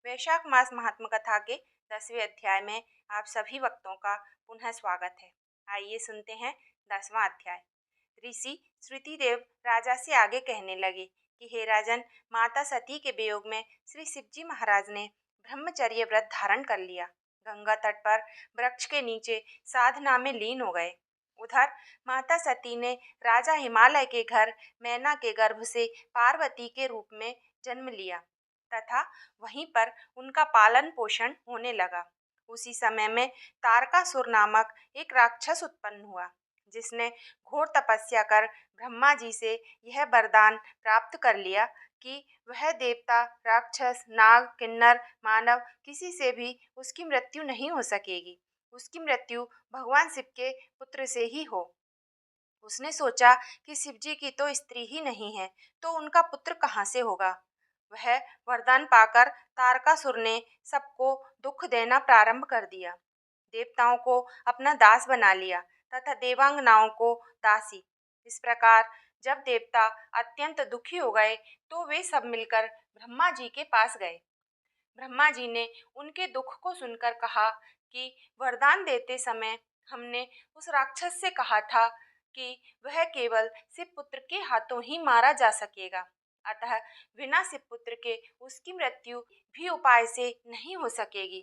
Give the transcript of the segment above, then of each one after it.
वैशाख मास महात्म कथा के 10वें अध्याय में आप सभी भक्तों का पुनः स्वागत है। आइए सुनते हैं 10वां अध्याय। ऋषि श्रुतिदेव राजा से आगे कहने लगे कि हे राजन, माता सती के वियोग में श्री शिवजी महाराज ने ब्रह्मचर्य व्रत धारण कर लिया। गंगा तट पर वृक्ष के नीचे साधना में लीन हो गए। उधर माता सती ने राजा हिमालय के घर मैना के गर्भ से पार्वती के रूप में जन्म लिया तथा वहीं पर उनका पालन पोषण होने लगा। उसी समय में तारकासुर नामक एक राक्षस उत्पन्न हुआ, जिसने घोर तपस्या कर ब्रह्मा जी से यह वरदान प्राप्त कर लिया कि वह देवता, राक्षस, नाग, किन्नर, मानव किसी से भी उसकी मृत्यु नहीं हो सकेगी। उसकी मृत्यु भगवान शिव के पुत्र से ही हो। उसने सोचा कि शिव जी की तो स्त्री ही नहीं है, तो उनका पुत्र कहाँ से होगा। वह वरदान पाकर तारकासुर ने सबको दुख देना प्रारंभ कर दिया। देवताओं को अपना दास बना लिया तथा देवांगनाओं को दासी। इस प्रकार जब देवता अत्यंत दुखी हो गए तो वे सब मिलकर ब्रह्मा जी के पास गए। ब्रह्मा जी ने उनके दुख को सुनकर कहा कि वरदान देते समय हमने उस राक्षस से कहा था कि वह केवल शिव पुत्र के हाथों ही मारा जा सकेगा, अतः बिना शिव पुत्र के उसकी मृत्यु भी उपाय से नहीं हो सकेगी।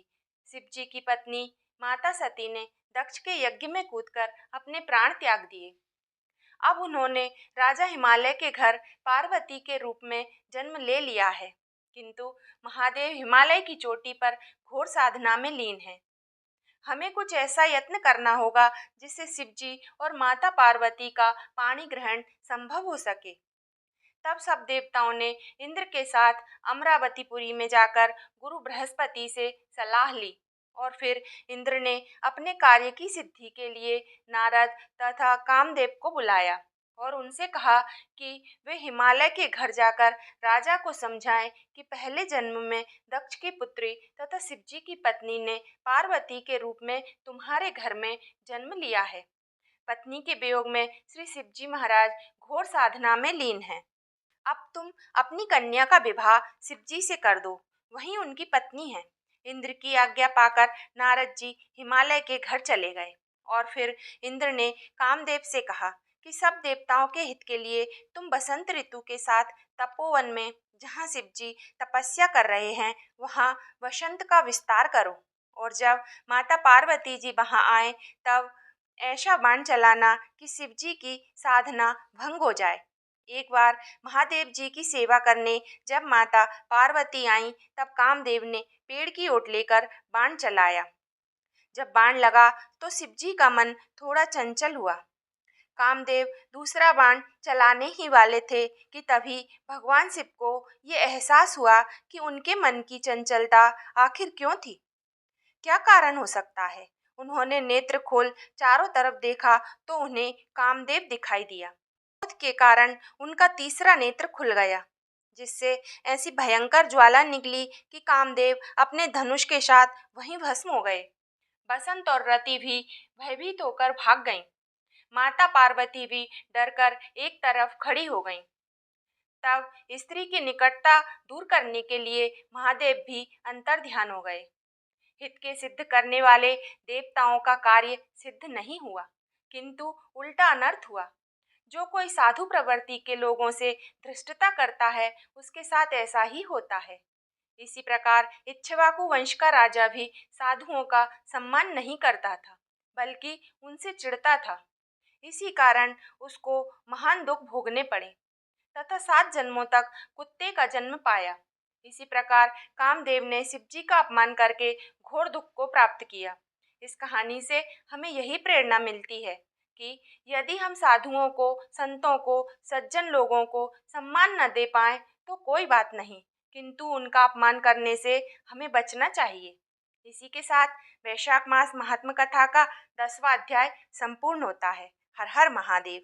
शिव जी की पत्नी माता सती ने दक्ष के यज्ञ में कूदकर अपने प्राण त्याग दिए। अब उन्होंने राजा हिमालय के घर पार्वती के रूप में जन्म ले लिया है, किंतु महादेव हिमालय की चोटी पर घोर साधना में लीन है। हमें कुछ ऐसा यत्न करना होगा जिससे शिव जी और माता पार्वती का पाणी ग्रहण संभव हो सके। तब सब देवताओं ने इंद्र के साथ अमरावतीपुरी में जाकर गुरु बृहस्पति से सलाह ली और फिर इंद्र ने अपने कार्य की सिद्धि के लिए नारद तथा कामदेव को बुलाया और उनसे कहा कि वे हिमालय के घर जाकर राजा को समझाएं कि पहले जन्म में दक्ष की पुत्री तथा शिवजी की पत्नी ने पार्वती के रूप में तुम्हारे घर में जन्म लिया है। पत्नी के वियोग में श्री शिवजी महाराज घोर साधना में लीन हैं। अब तुम अपनी कन्या का विवाह शिवजी से कर दो, वही उनकी पत्नी है। इंद्र की आज्ञा पाकर नारद जी हिमालय के घर चले गए और फिर इंद्र ने कामदेव से कहा कि सब देवताओं के हित के लिए तुम बसंत ऋतु के साथ तपोवन में, जहाँ शिवजी तपस्या कर रहे हैं, वहाँ वसंत का विस्तार करो और जब माता पार्वती जी वहाँ आए तब ऐसा बाण चलाना कि शिवजी की साधना भंग हो जाए। एक बार महादेव जी की सेवा करने जब माता पार्वती आई तब कामदेव ने पेड़ की ओट लेकर बाण चलाया। जब बाण लगा तो शिवजी का मन थोड़ा चंचल हुआ। कामदेव दूसरा बाण चलाने ही वाले थे कि तभी भगवान शिव को ये एहसास हुआ कि उनके मन की चंचलता आखिर क्यों थी, क्या कारण हो सकता है। उन्होंने नेत्र खोल चारों तरफ देखा तो उन्हें कामदेव दिखाई दिया। क्रोध के कारण उनका तीसरा नेत्र खुल गया, जिससे ऐसी भयंकर ज्वाला निकली कि कामदेव अपने धनुष के साथ वहीं भस्म हो गए। बसंत और रति भी भयभीत होकर भाग गईं। माता पार्वती भी डरकर एक तरफ खड़ी हो गईं। तब स्त्री की निकटता दूर करने के लिए महादेव भी अंतर्ध्यान हो गए। हित के सिद्ध करने वाले देवताओं का कार्य सिद्ध नहीं हुआ, किंतु उल्टा अनर्थ हुआ। जो कोई साधु प्रवृत्ति के लोगों से धृष्टता करता है, उसके साथ ऐसा ही होता है। इसी प्रकार इक्ष्वाकु वंश का राजा भी साधुओं का सम्मान नहीं करता था, बल्कि उनसे चिढ़ता था। इसी कारण उसको महान दुख भोगने पड़े तथा 7 जन्मों तक कुत्ते का जन्म पाया। इसी प्रकार कामदेव ने शिवजी का अपमान करके घोर दुख को प्राप्त किया। इस कहानी से हमें यही प्रेरणा मिलती है कि यदि हम साधुओं को, संतों को, सज्जन लोगों को सम्मान न दे पाएं तो कोई बात नहीं, किंतु उनका अपमान करने से हमें बचना चाहिए। इसी के साथ वैशाख मास महात्म कथा का 10वां अध्याय संपूर्ण होता है। हर हर महादेव।